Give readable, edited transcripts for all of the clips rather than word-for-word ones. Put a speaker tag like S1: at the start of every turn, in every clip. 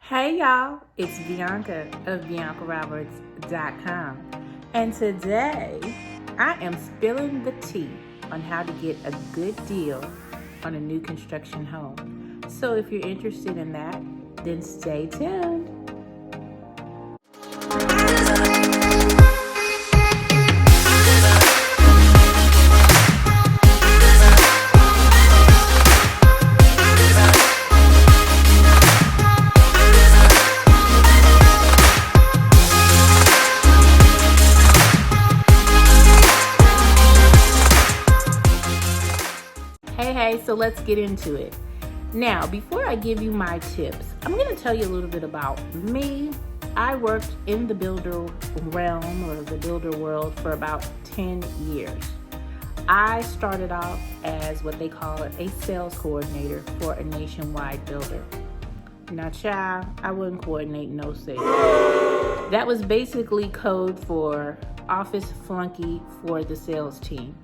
S1: Hey y'all, it's Bianca of BiancaRoberts.com, and today I am spilling the tea on how to get a good deal on a new construction home. So if you're interested in that, then stay tuned. Hey, so let's get into it. Now, before I give you my tips, I'm going to tell you a little bit about me. I worked in the builder realm or the builder world for about 10 years. I started off as what they call a sales coordinator for a nationwide builder. Now, child, I wouldn't coordinate no sales. That was basically code for office flunky for the sales team.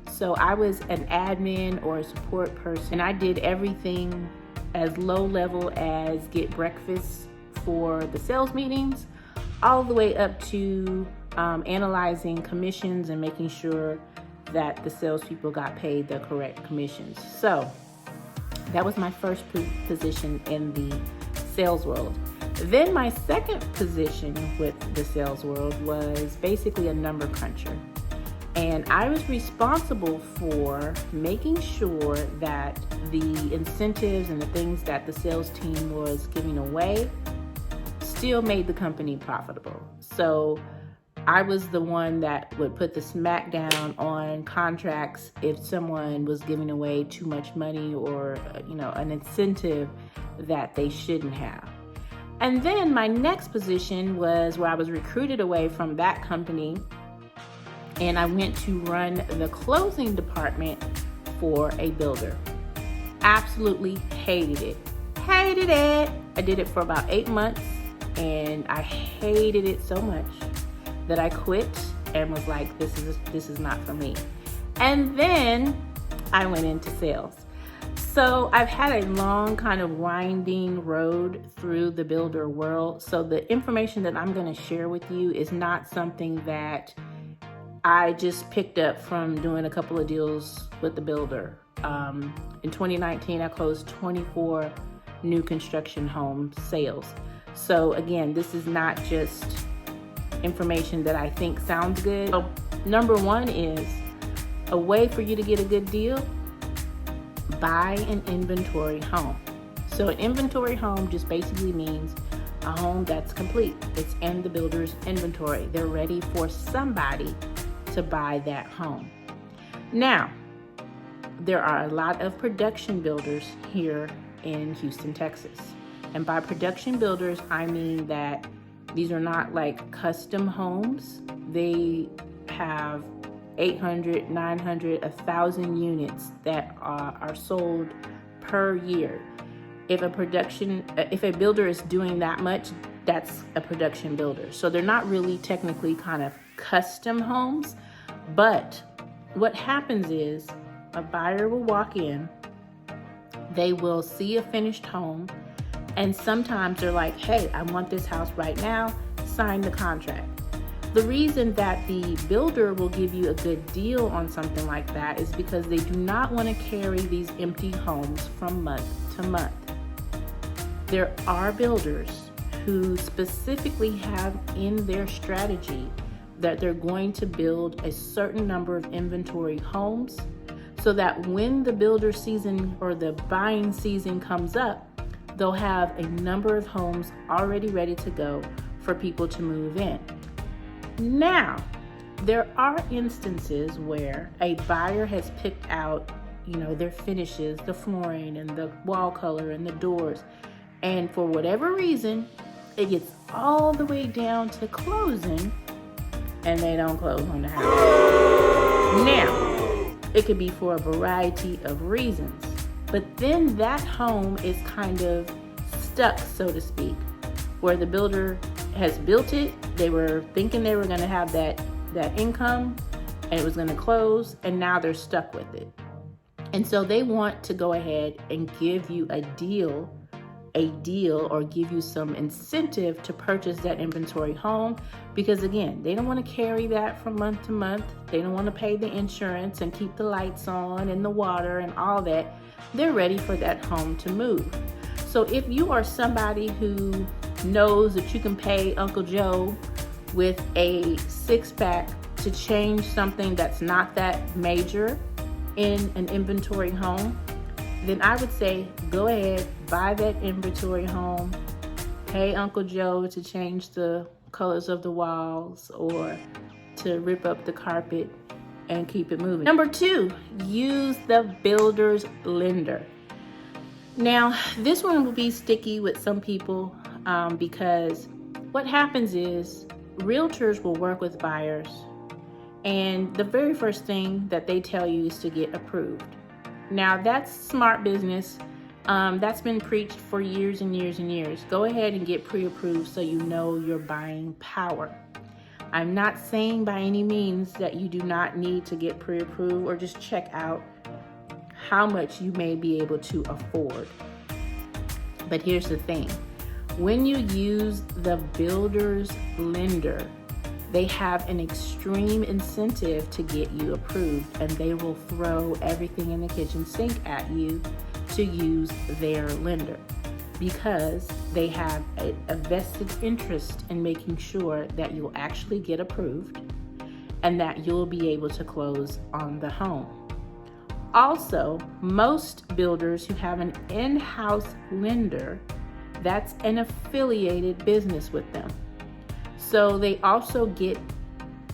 S1: So I was an admin or a support person, and I did everything as low level as get breakfast for the sales meetings, all the way up to analyzing commissions and making sure that the salespeople got paid the correct commissions. So that was my first position in the sales world. Then my second position with the sales world was basically a number cruncher. And I was responsible for making sure that the incentives and the things that the sales team was giving away still made the company profitable. So I was the one that would put the smack down on contracts if someone was giving away too much money or, an incentive that they shouldn't have. And then my next position was where I was recruited away from that company, and I went to run the closing department for a builder. Absolutely hated it. Hated it. I did it for about 8 months, and I hated it so much that I quit and was like, this is not for me. And then I went into sales. So I've had a long kind of winding road through the builder world. So the information that I'm going to share with you is not something that I just picked up from doing a couple of deals with the builder. In 2019, I closed 24 new construction home sales. So again, this is not just information that I think sounds good. So number one is a way for you to get a good deal: buy an inventory home. So an inventory home just basically means a home that's complete. It's in the builder's inventory. They're ready for somebody to buy that home. Now, there are a lot of production builders here in Houston, Texas. And by production builders, I mean that these are not like custom homes. They have 800, 900, 1,000 units that are sold per year. If a builder is doing that much, that's a production builder. So they're not really technically kind of custom homes, but what happens is a buyer will walk in, they will see a finished home, and sometimes they're like, hey, I want this house right now, sign the contract. The reason that the builder will give you a good deal on something like that is because they do not want to carry these empty homes from month to month. There are builders who specifically have in their strategy that they're going to build a certain number of inventory homes so that when the builder season or the buying season comes up, they'll have a number of homes already ready to go for people to move in. Now, there are instances where a buyer has picked out, their finishes, the flooring and the wall color and the doors, and for whatever reason, it gets all the way down to closing and they don't close on the house. Now, it could be for a variety of reasons, but then that home is kind of stuck, so to speak, where the builder has built it. They were thinking they were going to have that income and it was going to close, and now they're stuck with it. And so they want to go ahead and give you a deal a deal or give you some incentive to purchase that inventory home, because again, they don't want to carry that from month to month. They don't want to pay the insurance and keep the lights on and the water and all that. They're ready for that home to move. So if you are somebody who knows that you can pay Uncle Joe with a 6-pack to change something that's not that major in an inventory home, then I would say go ahead, buy that inventory home, pay Uncle Joe to change the colors of the walls or to rip up the carpet and keep it moving. Number 2, use the builder's lender. Now, this one will be sticky with some people because what happens is realtors will work with buyers, and the very first thing that they tell you is to get approved. Now, that's smart business. That's been preached for years and years and years. Go ahead and get pre-approved so you know your buying power. I'm not saying by any means that you do not need to get pre-approved or just check out how much you may be able to afford. But here's the thing. When you use the builder's lender, they have an extreme incentive to get you approved, and they will throw everything in the kitchen sink at you to use their lender because they have a vested interest in making sure that you'll actually get approved and that you'll be able to close on the home. Also, most builders who have an in-house lender, that's an affiliated business with them. So they also get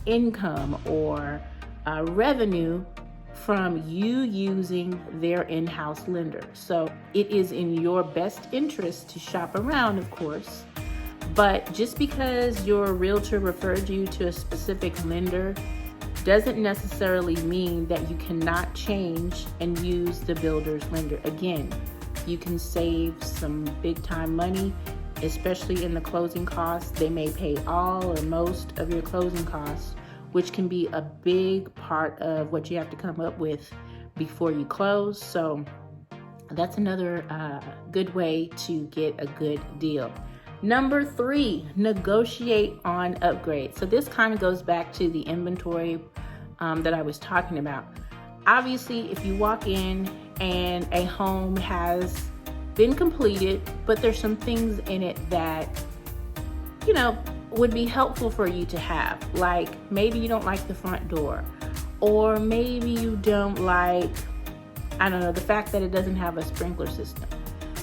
S1: income or revenue from you using their in-house lender. So it is in your best interest to shop around, of course, but just because your realtor referred you to a specific lender doesn't necessarily mean that you cannot change and use the builder's lender. Again, you can save some big time money, especially in the closing costs. They may pay all or most of your closing costs, which can be a big part of what you have to come up with before you close. So that's another good way to get a good deal. Number 3, negotiate on upgrades. So this kind of goes back to the inventory that I was talking about. Obviously, if you walk in and a home has been completed, but there's some things in it that, would be helpful for you to have. Like maybe you don't like the front door, or maybe you don't like, the fact that it doesn't have a sprinkler system.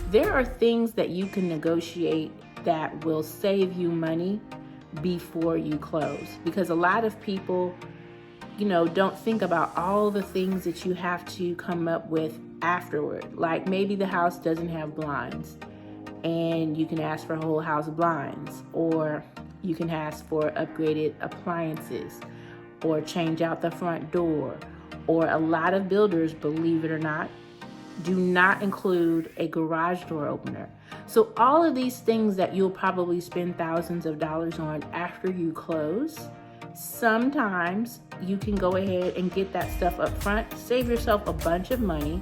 S1: There are things that you can negotiate that will save you money before you close, because a lot of people, don't think about all the things that you have to come up with afterward. Like maybe the house doesn't have blinds and you can ask for whole house blinds, or you can ask for upgraded appliances or change out the front door. Or a lot of builders, believe it or not, do not include a garage door opener. So all of these things that you'll probably spend thousands of dollars on after you close, sometimes you can go ahead and get that stuff up front, save yourself a bunch of money,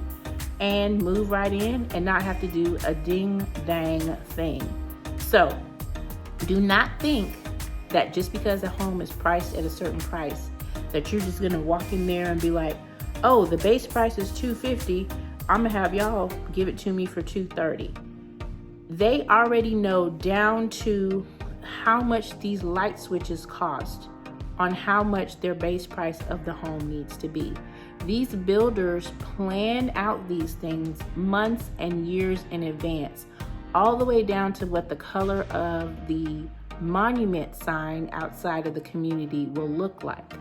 S1: and move right in and not have to do a ding dang thing. So do not think that just because a home is priced at a certain price that you're just gonna walk in there and be like, oh, the base price is $250, I'm gonna have y'all give it to me for $230. They already know down to how much these light switches cost on how much their base price of the home needs to be. These builders plan out these things months and years in advance, all the way down to what the color of the monument sign outside of the community will look like.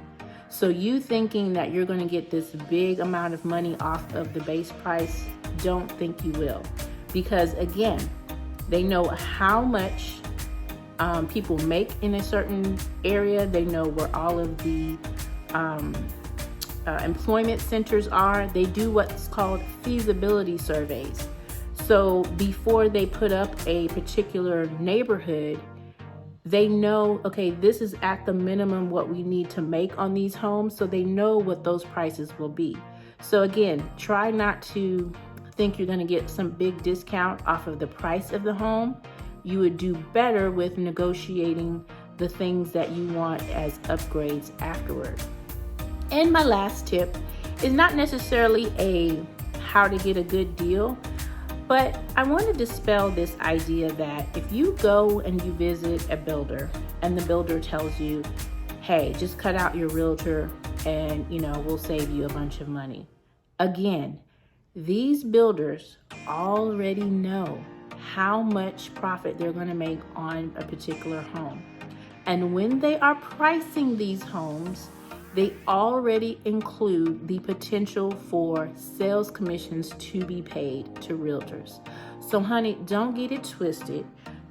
S1: So you thinking that you're going to get this big amount of money off of the base price, don't think you will. Because again, they know how much people make in a certain area. They know where all of the employment centers are. They do what's called feasibility surveys. So before they put up a particular neighborhood, they know, okay, this is at the minimum what we need to make on these homes, so they know what those prices will be. So again, try not to think you're going to get some big discount off of the price of the home, you would do better with negotiating the things that you want as upgrades afterward. And my last tip is not necessarily a how to get a good deal, but I want to dispel this idea that if you go and you visit a builder and the builder tells you, hey, just cut out your realtor and we'll save you a bunch of money. Again, these builders already know how much profit they're going to make on a particular home. And when they are pricing these homes, they already include the potential for sales commissions to be paid to realtors. So honey, don't get it twisted.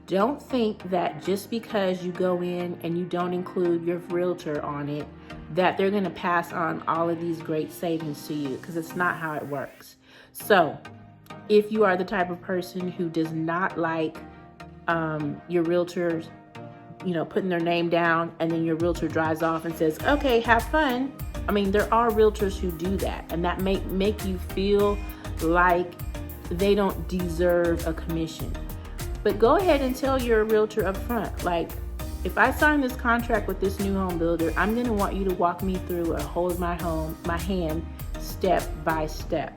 S1: Don't think that just because you go in and you don't include your realtor on it, that they're going to pass on all of these great savings to you, because it's not how it works. So if you are the type of person who does not like your realtors, putting their name down and then your realtor drives off and says, okay, have fun. I mean, there are realtors who do that, and that make you feel like they don't deserve a commission. But go ahead and tell your realtor up front, like, if I sign this contract with this new home builder, I'm going to want you to walk me through or hold my hand step by step.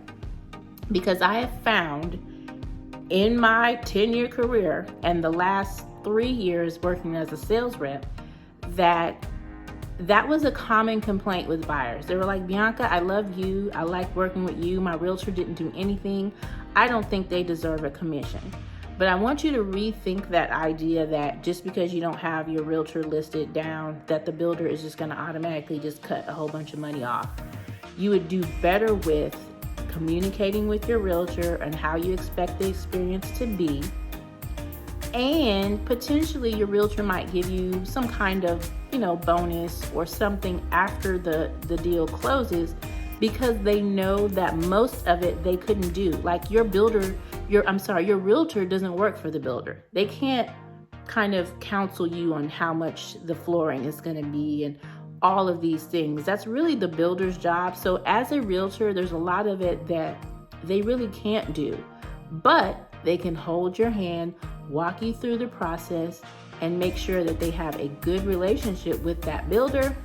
S1: Because I have found in my 10-year career and the last 3 years working as a sales rep that was a common complaint with buyers. They were like, Bianca, I love you. I like working with you. My realtor didn't do anything. I don't think they deserve a commission. But I want you to rethink that idea that just because you don't have your realtor listed down, that the builder is just going to automatically just cut a whole bunch of money off. You would do better with communicating with your realtor and how you expect the experience to be. And potentially your realtor might give you some kind of, bonus or something after the deal closes, because they know that most of it they couldn't do. Like your realtor doesn't work for the builder. They can't kind of counsel you on how much the flooring is going to be and all of these things. That's really the builder's job. So as a realtor, there's a lot of it that they really can't do, but they can hold your hand, walk you through the process, and make sure that they have a good relationship with that builder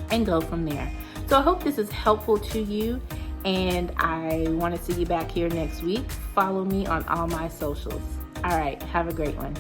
S1: and go from there. So I hope this is helpful to you, and I want to see you back here next week. Follow me on all my socials. All right, have a great one.